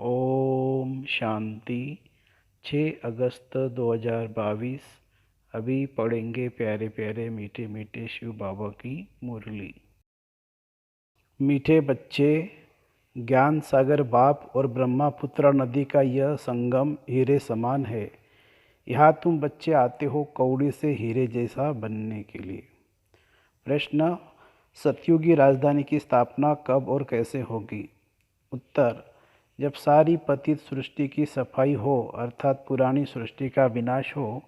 ओम शांति। 6 अगस्त 2022। अभी पढ़ेंगे प्यारे प्यारे मीठे मीठे शिव बाबा की मुरली। मीठे बच्चे, ज्ञान सागर बाप और ब्रह्मपुत्र नदी का यह संगम हीरे समान है। यहाँ तुम बच्चे आते हो कौड़ी से हीरे जैसा बनने के लिए। प्रश्न: सतयुगी राजधानी की स्थापना कब और कैसे होगी? उत्तर: जब सारी पतित सृष्टि की सफाई हो अर्थात पुरानी सृष्टि का विनाश हो,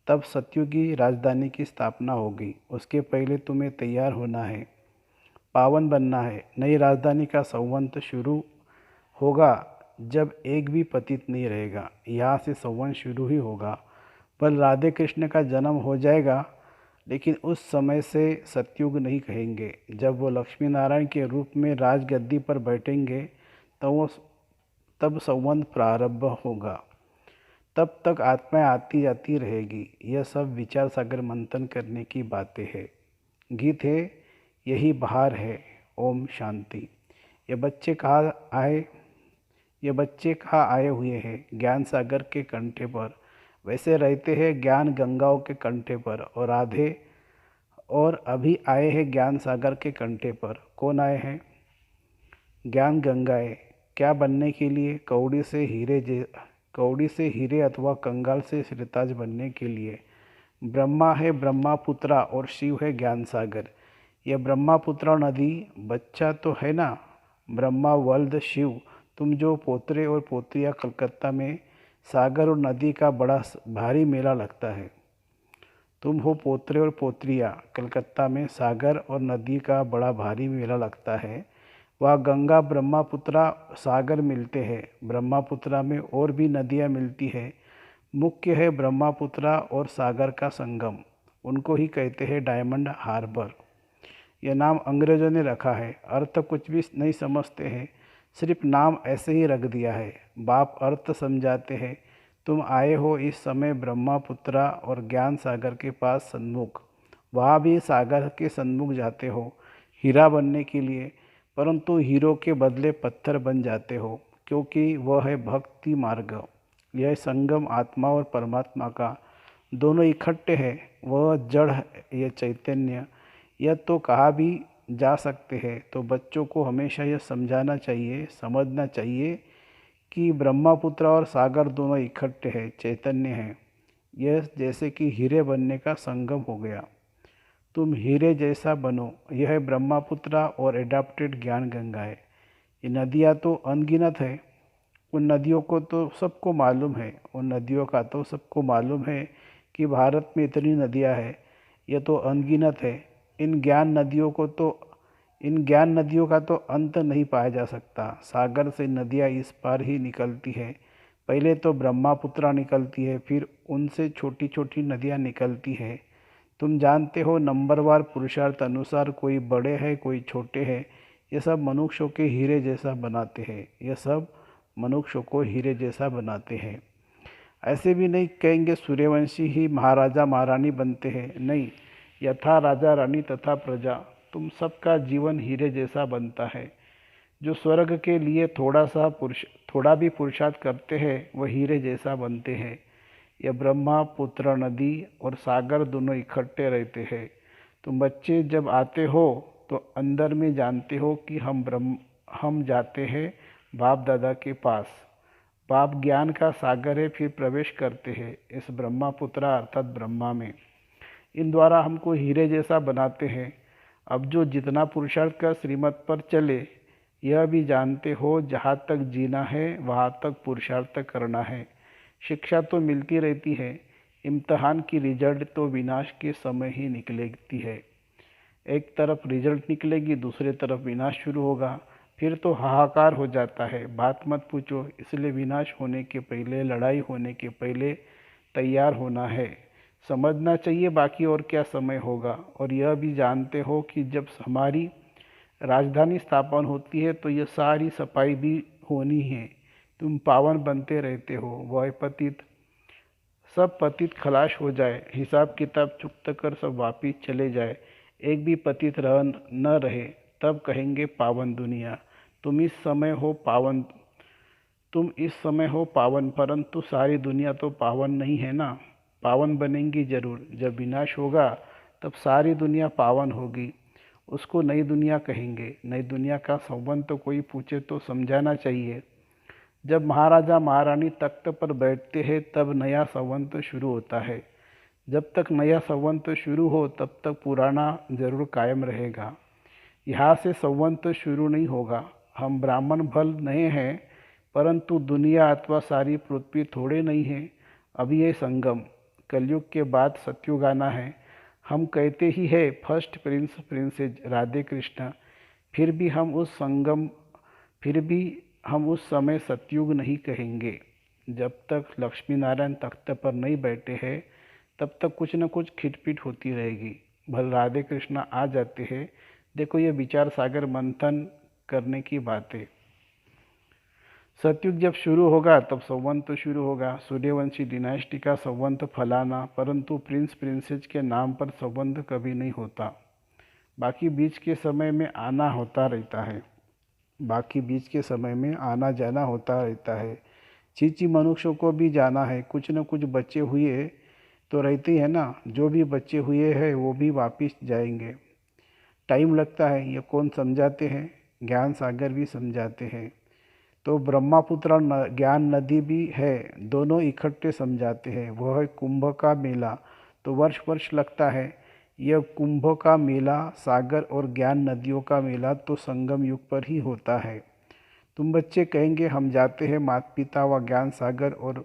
तब सतयुगी राजधानी की स्थापना होगी। उसके पहले तुम्हें तैयार होना है, पावन बनना है। नई राजधानी का संवंत शुरू होगा जब एक भी पतित नहीं रहेगा। यहाँ से संवंत शुरू ही होगा। पर राधे कृष्ण का जन्म हो जाएगा, लेकिन उस समय से सतयुग नहीं कहेंगे। जब वो लक्ष्मी नारायण के रूप में राजगद्दी पर बैठेंगे तब संवंत प्रारंभ होगा। तब तक आत्माएं आती जाती रहेगी। यह सब विचार सागर मंथन करने की बातें हैं। गीत है, यही बहार है। ओम शांति। ये बच्चे कहाँ आए हुए हैं? ज्ञान सागर के कंठे पर। वैसे रहते हैं ज्ञान गंगाओं के कंठे पर, और अभी आए हैं ज्ञान सागर के कंठे पर। कौन आए हैं? ज्ञान गंगाएं। क्या बनने के लिए? कौड़ी से हीरे अथवा कंगाल से श्रीताज बनने के लिए। ब्रह्मा है ब्रह्मपुत्रा और शिव है ज्ञान सागर। यह ब्रह्मपुत्रा नदी बच्चा तो है ना? ब्रह्मा वल्द शिव। तुम जो पोतरे और पोत्रियाँ कलकत्ता में सागर और नदी का बड़ा भारी मेला लगता है। तुम हो पोतरे और पोत्रियाँ, कलकत्ता में सागर और नदी का बड़ा भारी मेला लगता है। वहाँ गंगा ब्रह्मपुत्रा सागर मिलते हैं। ब्रह्मपुत्रा में और भी नदियाँ मिलती है। मुख्य है ब्रह्मपुत्रा और सागर का संगम। उनको ही कहते हैं डायमंड हार्बर। यह नाम अंग्रेजों ने रखा है। अर्थ कुछ भी नहीं समझते हैं, सिर्फ नाम ऐसे ही रख दिया है। बाप अर्थ समझाते हैं। तुम आए हो इस समय ब्रह्मपुत्रा और ज्ञान सागर के पास सन्मुख। वहाँ भी सागर के सन्मुख जाते हो हीरा बनने के लिए, परंतु हीरो के बदले पत्थर बन जाते हो, क्योंकि वह है भक्ति मार्ग। यह संगम आत्मा और परमात्मा का दोनों इकट्ठे हैं। वह जड़ है, यह चैतन्य। यह तो कहा भी जा सकते हैं। तो बच्चों को हमेशा यह समझाना चाहिए, समझना चाहिए कि ब्रह्मपुत्र और सागर दोनों इकट्ठे हैं, चैतन्य हैं। यह जैसे कि हीरे बनने का संगम हो गया। तुम हीरे जैसा बनो। यह है ब्रह्मपुत्र और एडाप्टेड ज्ञान गंगा है। ये नदियाँ तो अनगिनत है। उन नदियों को तो सबको मालूम है, उन नदियों का तो सबको मालूम है कि भारत में इतनी नदियाँ हैं। ये तो अनगिनत है। इन ज्ञान नदियों का तो अंत नहीं पाया जा सकता। सागर से नदियाँ इस पार ही निकलती है। पहले तो ब्रह्मपुत्रा निकलती है, फिर उनसे छोटी छोटी नदियाँ निकलती हैं। तुम जानते हो, नंबरवार पुरुषार्थ अनुसार कोई बड़े हैं कोई छोटे हैं। ये सब मनुष्यों के हीरे जैसा बनाते हैं। ये सब मनुष्यों को हीरे जैसा बनाते हैं। ऐसे भी नहीं कहेंगे सूर्यवंशी ही महाराजा महारानी बनते हैं। नहीं, यथा राजा रानी तथा प्रजा। तुम सबका जीवन हीरे जैसा बनता है। जो स्वर्ग के लिए थोड़ा भी पुरुषार्थ करते हैं, वह हीरे जैसा बनते हैं। यह ब्रह्मा पुत्र नदी और सागर दोनों इकट्ठे रहते हैं। तुम बच्चे जब आते हो तो अंदर में जानते हो कि हम जाते हैं बाप दादा के पास। बाप ज्ञान का सागर है, फिर प्रवेश करते हैं इस ब्रह्मपुत्रा अर्थात ब्रह्मा में। इन द्वारा हमको हीरे जैसा बनाते हैं। अब जो जितना पुरुषार्थ का श्रीमत पर चले, यह भी जानते हो जहाँ तक जीना है वहाँ तक पुरुषार्थ करना है। शिक्षा तो मिलती रहती है, इम्तहान की रिजल्ट तो विनाश के समय ही निकलती है। एक तरफ रिजल्ट निकलेगी, दूसरे तरफ विनाश शुरू होगा। फिर तो हाहाकार हो जाता है, बात मत पूछो। इसलिए विनाश होने के पहले, लड़ाई होने के पहले तैयार होना है। समझना चाहिए बाकी और क्या समय होगा। और यह भी जानते हो कि जब हमारी राजधानी स्थापन होती है तो यह सारी सफाई भी होनी है। तुम पावन बनते रहते हो। वह सब पतित खलाश हो जाए, हिसाब किताब चुकता कर सब वापिस चले जाए, एक भी पतित न रहे, तब कहेंगे पावन दुनिया। तुम इस समय हो पावन। तुम इस समय हो पावन, परंतु सारी दुनिया तो पावन नहीं है ना। पावन बनेंगी जरूर, जब विनाश होगा तब सारी दुनिया पावन होगी। उसको नई दुनिया कहेंगे। नई दुनिया का संबंध तो कोई पूछे तो समझाना चाहिए। जब महाराजा महारानी तख्त पर बैठते हैं तब नया संवंत शुरू होता है। जब तक नया संवंत शुरू हो तब तक पुराना जरूर कायम रहेगा। यहाँ से संवंत शुरू नहीं होगा। हम ब्राह्मण भल नहीं हैं, परंतु दुनिया अथवा सारी पृथ्वी थोड़े नहीं है। अभी ये संगम, कलयुग के बाद सतयुग आना है। हम कहते ही है first Prince princess Radhe Krishna, फिर भी हम उस संगम फिर भी हम उस समय सतयुग नहीं कहेंगे। जब तक लक्ष्मी नारायण तख्त पर नहीं बैठे हैं तब तक कुछ न कुछ खिटपिट होती रहेगी। भल राधे कृष्ण आ जाते हैं। देखो ये विचार सागर मंथन करने की बात है। सतयुग जब शुरू होगा तब संवंत शुरू होगा। सूर्यवंशी डिनास्टी का संवंत फलाना, परंतु प्रिंस प्रिंसेस के नाम पर संवंत कभी नहीं होता। बाकी बीच के समय में आना होता रहता है। बाकी बीच के समय में आना जाना होता रहता है। चीची मनुष्यों को भी जाना है। कुछ न कुछ बचे हुए तो रहते ही है ना। जो भी बचे हुए हैं वो भी वापिस जाएंगे। टाइम लगता है, ये कौन समझाते हैं? ज्ञान सागर भी समझाते हैं। तो ब्रह्मपुत्र ज्ञान नदी भी है, दोनों इकट्ठे समझाते हैं। वह है कुंभ का मेला, तो वर्ष वर्ष लगता है। यह कुंभ का मेला, सागर और ज्ञान नदियों का मेला तो संगम युग पर ही होता है। तुम बच्चे कहेंगे हम जाते हैं माता पिता व ज्ञान सागर और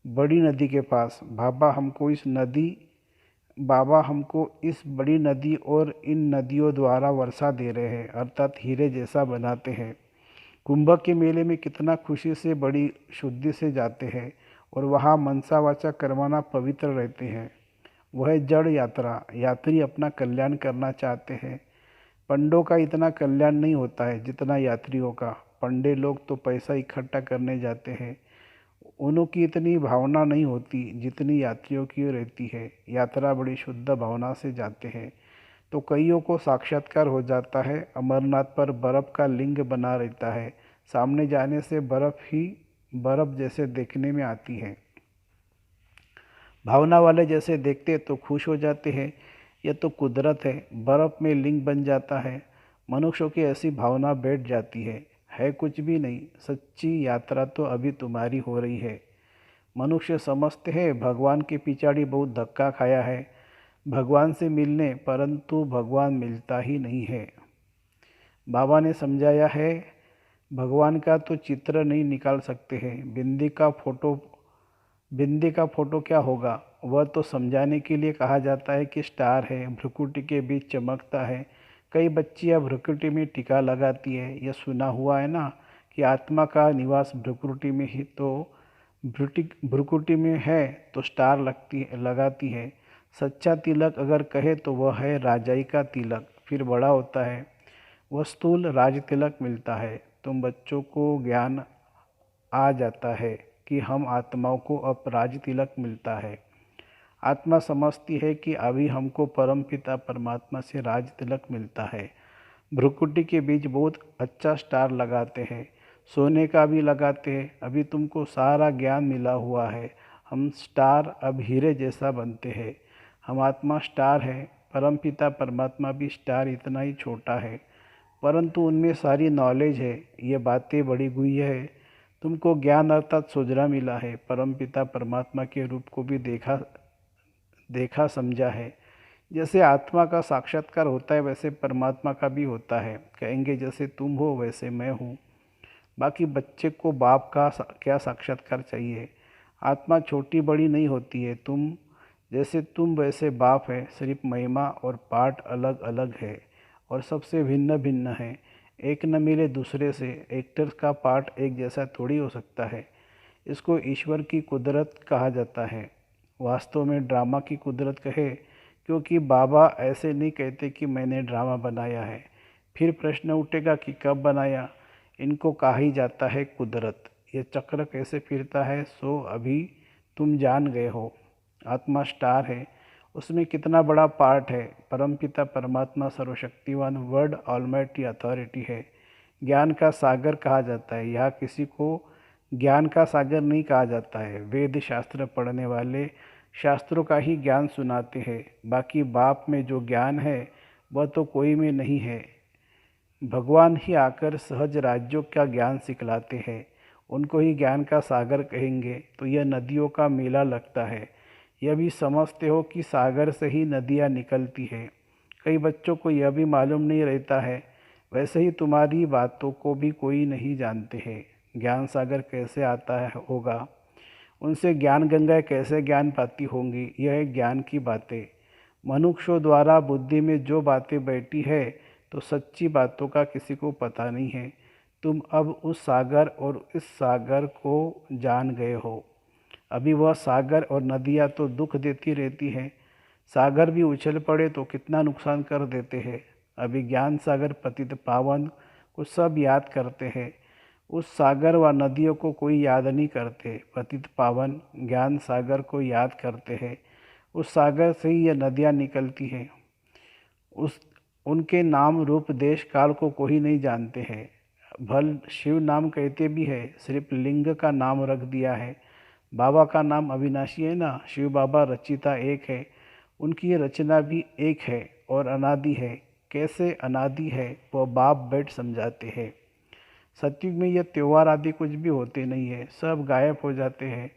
बड़ी नदी के पास। बाबा हमको इस बड़ी नदी और इन नदियों द्वारा वर्षा दे रहे हैं, अर्थात हीरे जैसा बनाते हैं। कुंभ के मेले में कितना खुशी से बड़ी शुद्धि से जाते हैं और वहाँ मनसा वाचा करवाना पवित्र रहते हैं। वह जड़ यात्रा, यात्री अपना कल्याण करना चाहते हैं। पंडों का इतना कल्याण नहीं होता है जितना यात्रियों का। पंडे लोग तो पैसा इकट्ठा करने जाते हैं, उनकी इतनी भावना नहीं होती जितनी यात्रियों की रहती है। यात्रा बड़ी शुद्ध भावना से जाते हैं तो कईयों को साक्षात्कार हो जाता है। अमरनाथ पर बर्फ़ का लिंग बना रहता है, सामने जाने से बर्फ़ ही बर्फ़ जैसे देखने में आती है। भावना वाले जैसे देखते तो खुश हो जाते हैं। यह तो कुदरत है, बर्फ़ में लिंग बन जाता है। मनुष्यों की ऐसी भावना बैठ जाती है कुछ भी नहीं। सच्ची यात्रा तो अभी तुम्हारी हो रही है। मनुष्य समझते हैं भगवान के पिछाड़ी बहुत धक्का खाया है भगवान से मिलने, परंतु भगवान मिलता ही नहीं है। बाबा ने समझाया है भगवान का तो चित्र नहीं निकाल सकते हैं। बिंदी का फोटो क्या होगा? वह तो समझाने के लिए कहा जाता है कि स्टार है, भ्रुकुटी के बीच चमकता है। कई बच्चियां भ्रुकुटी में टीका लगाती है। यह सुना हुआ है ना कि आत्मा का निवास भ्रुकुटी में ही, तो भ्रुकुटी में है तो स्टार लगाती है। सच्चा तिलक अगर कहे तो वह है राजाई का तिलक, फिर बड़ा होता है वह स्थूल राज तिलक मिलता है। तुम बच्चों को ज्ञान आ जाता है कि हम आत्माओं को अब राज तिलक मिलता है। आत्मा समझती है कि अभी हमको परमपिता परमात्मा से राज तिलक मिलता है। भ्रुकुटी के बीच बहुत अच्छा स्टार लगाते हैं, सोने का भी लगाते हैं। अभी तुमको सारा ज्ञान मिला हुआ है। हम स्टार अब हीरे जैसा बनते हैं। हम आत्मा स्टार है, परमपिता परमात्मा भी स्टार इतना ही छोटा है, परंतु उनमें सारी नॉलेज है। ये बातें बड़ी गुह्य है। तुमको ज्ञान अर्थात सुजरा मिला है। परमपिता परमात्मा के रूप को भी देखा समझा है। जैसे आत्मा का साक्षात्कार होता है वैसे परमात्मा का भी होता है। कहेंगे जैसे तुम हो वैसे मैं हूँ। बाकी बच्चे को बाप का क्या साक्षात्कार चाहिए? आत्मा छोटी बड़ी नहीं होती है। तुम वैसे बाप है, सिर्फ महिमा और पाठ अलग अलग है और सबसे भिन्न भिन्न है। एक न मिले दूसरे से। एक्टर्स का पार्ट एक जैसा थोड़ी हो सकता है। इसको ईश्वर की कुदरत कहा जाता है। वास्तव में ड्रामा की कुदरत कहे, क्योंकि बाबा ऐसे नहीं कहते कि मैंने ड्रामा बनाया है। फिर प्रश्न उठेगा कि कब बनाया? इनको कहा ही जाता है कुदरत। ये चक्र कैसे फिरता है सो अभी तुम जान गए हो। आत्मा स्टार है, उसमें कितना बड़ा पार्ट है। परमपिता परमात्मा सर्वशक्तिवान वर्ड ऑलमाइटी अथॉरिटी है। ज्ञान का सागर कहा जाता है। यहाँ किसी को ज्ञान का सागर नहीं कहा जाता है। वेद शास्त्र पढ़ने वाले शास्त्रों का ही ज्ञान सुनाते हैं, बाकी बाप में जो ज्ञान है वह तो कोई में नहीं है। भगवान ही आकर सहज राज्यों का ज्ञान सिखलाते हैं, उनको ही ज्ञान का सागर कहेंगे तो यह नदियों का मेला लगता है। यह भी समझते हो कि सागर से ही नदियाँ निकलती है। कई बच्चों को यह भी मालूम नहीं रहता है। वैसे ही तुम्हारी बातों को भी कोई नहीं जानते हैं। ज्ञान सागर कैसे आता है होगा, उनसे ज्ञान गंगा कैसे ज्ञान पाती होंगी, यह है ज्ञान की बातें। मनुष्यों द्वारा बुद्धि में जो बातें बैठी है तो सच्ची बातों का किसी को पता नहीं है। तुम अब उस सागर और इस सागर को जान गए हो। अभी वह सागर और नदियाँ तो दुख देती रहती हैं। सागर भी उछल पड़े तो कितना नुकसान कर देते हैं। अभी ज्ञान सागर पतित पावन को सब याद करते हैं। उस सागर व नदियों को कोई याद नहीं करते। पतित पावन ज्ञान सागर को याद करते हैं। उस सागर से ही यह नदियाँ निकलती हैं। उस उनके नाम रूप देश काल को कोई नहीं जानते हैं। भल शिव नाम कहते भी है, सिर्फ लिंग का नाम रख दिया है। बाबा का नाम अविनाशी है ना, शिव बाबा रचिता एक है, उनकी ये रचना भी एक है और अनादि है। कैसे अनादि है वह बाप बैठ समझाते हैं। सतयुग में यह त्योहार आदि कुछ भी होते नहीं है, सब गायब हो जाते हैं,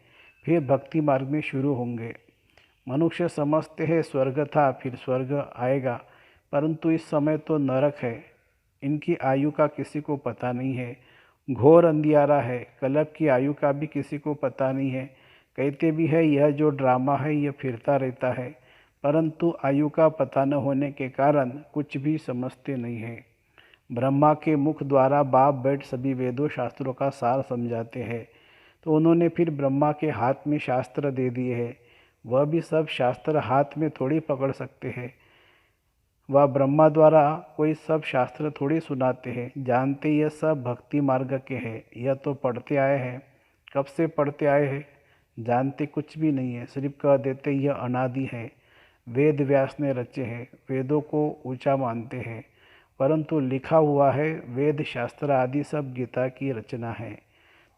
फिर भक्ति मार्ग में शुरू होंगे। मनुष्य समझते हैं स्वर्ग था फिर स्वर्ग आएगा, परंतु इस समय तो नरक है। इनकी आयु का किसी को पता नहीं है। घोर अंधियारा है, कल्प की आयु का भी किसी को पता नहीं है। कहते भी है यह जो ड्रामा है यह फिरता रहता है, परंतु आयु का पता न होने के कारण कुछ भी समझते नहीं है। ब्रह्मा के मुख द्वारा बाप बैठ सभी वेदों शास्त्रों का सार समझाते हैं, तो उन्होंने फिर ब्रह्मा के हाथ में शास्त्र दे दिए हैं। वह भी सब शास्त्र हाथ में थोड़ी पकड़ सकते हैं। वह ब्रह्मा द्वारा कोई सब शास्त्र थोड़ी सुनाते हैं। जानते यह सब भक्ति मार्ग के हैं। यह तो पढ़ते आए हैं। कब से पढ़ते आए हैं, जानते कुछ भी नहीं है, सिर्फ कह देते यह अनादि है। वेद व्यास ने रचे हैं, वेदों को ऊंचा मानते हैं, परंतु लिखा हुआ है वेद शास्त्र आदि सब गीता की रचना है।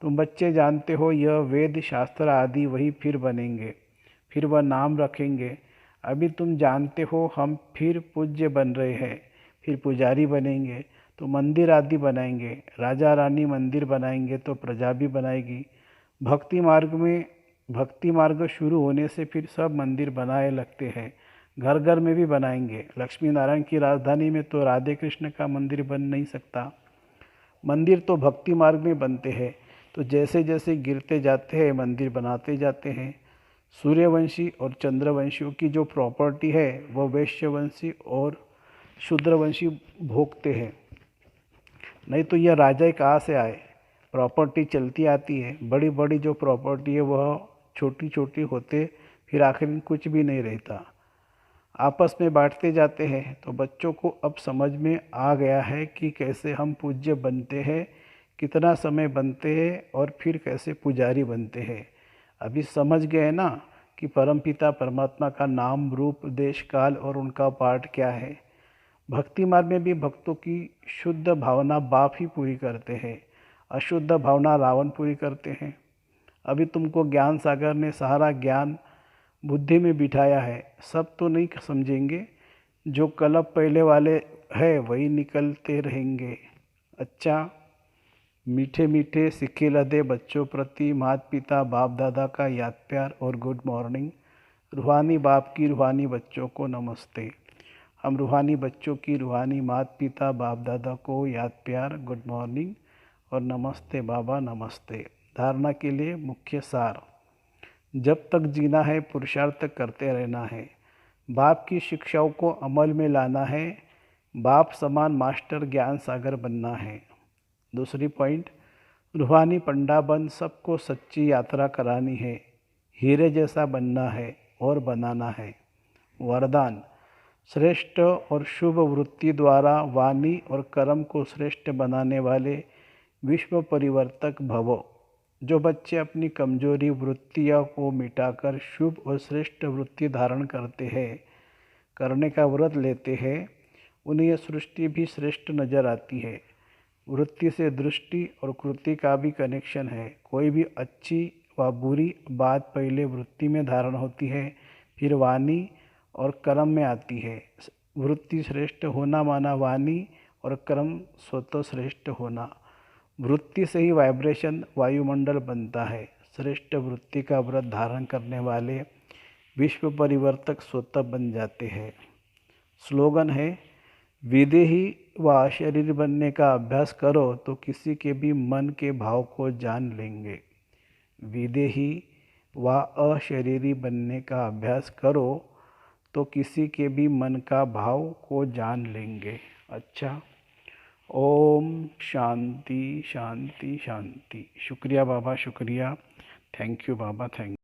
तुम बच्चे जानते हो यह वेद शास्त्र आदि वही फिर बनेंगे, फिर वह नाम रखेंगे। अभी तुम जानते हो हम फिर पूज्य बन रहे हैं, फिर पुजारी बनेंगे तो मंदिर आदि बनाएंगे। राजा रानी मंदिर बनाएंगे तो प्रजा भी बनाएगी। भक्ति मार्ग शुरू होने से फिर सब मंदिर बनाए लगते हैं, घर घर में भी बनाएंगे। लक्ष्मी नारायण की राजधानी में तो राधे कृष्ण का मंदिर बन नहीं सकता। मंदिर तो भक्ति मार्ग में बनते हैं, तो जैसे जैसे गिरते जाते हैं मंदिर बनाते जाते हैं। सूर्यवंशी और चंद्रवंशियों की जो प्रॉपर्टी है वह वैश्यवंशी और शूद्रवंशी भोगते हैं, नहीं तो यह राजा ही कहाँ से आए। प्रॉपर्टी चलती आती है, बड़ी बड़ी जो प्रॉपर्टी है वह छोटी छोटी होते, फिर आखिर में कुछ भी नहीं रहता। आपस में बांटते जाते हैं। तो बच्चों को अब समझ में आ गया है कि कैसे हम पूज्य बनते हैं, कितना समय बनते हैं और फिर कैसे पुजारी बनते हैं। अभी समझ गए ना कि परमपिता परमात्मा का नाम रूप देश काल और उनका पाठ क्या है। भक्ति मार्ग में भी भक्तों की शुद्ध भावना बाप ही पूरी करते हैं, अशुद्ध भावना रावण पूरी करते हैं। अभी तुमको ज्ञान सागर ने सारा ज्ञान बुद्धि में बिठाया है, सब तो नहीं समझेंगे। जो कल्प पहले वाले है वही निकलते रहेंगे। अच्छा, मीठे मीठे सिक्के लदे बच्चों प्रति माता पिता बाप दादा का याद प्यार और गुड मॉर्निंग। रूहानी बाप की रूहानी बच्चों को नमस्ते। हम रूहानी बच्चों की रूहानी माता पिता बाप दादा को याद प्यार, गुड मॉर्निंग और नमस्ते बाबा नमस्ते। धारणा के लिए मुख्य सार, जब तक जीना है पुरुषार्थ करते रहना है, बाप की शिक्षाओं को अमल में लाना है, बाप समान मास्टर ज्ञान सागर बनना है। दूसरी पॉइंट, रूहानी पंडा बन सबको सच्ची यात्रा करानी है, हीरे जैसा बनना है और बनाना है। वरदान, श्रेष्ठ और शुभ वृत्ति द्वारा वाणी और कर्म को श्रेष्ठ बनाने वाले विश्व परिवर्तक भवो। जो बच्चे अपनी कमजोरी वृत्तियों को मिटाकर शुभ और श्रेष्ठ वृत्ति धारण करते हैं, करने का व्रत लेते हैं, उन्हें यह सृष्टि भी श्रेष्ठ नजर आती है। वृत्ति से दृष्टि और कृति का भी कनेक्शन है। कोई भी अच्छी व बुरी बात पहले वृत्ति में धारण होती है, फिर वाणी और कर्म में आती है। वृत्ति श्रेष्ठ होना माना वाणी और कर्म स्वतः श्रेष्ठ होना। वृत्ति से ही वाइब्रेशन वायुमंडल बनता है। श्रेष्ठ वृत्ति का व्रत धारण करने वाले विश्व परिवर्तक स्वतः बन जाते हैं। स्लोगन है, विदेही व अशरीरी बनने का अभ्यास करो तो किसी के भी मन के भाव को जान लेंगे। विदेही व अशरीरी बनने का अभ्यास करो तो किसी के भी मन का भाव को जान लेंगे। अच्छा, ओम शांति शांति शांति। शुक्रिया बाबा, शुक्रिया। Thank you Baba, thank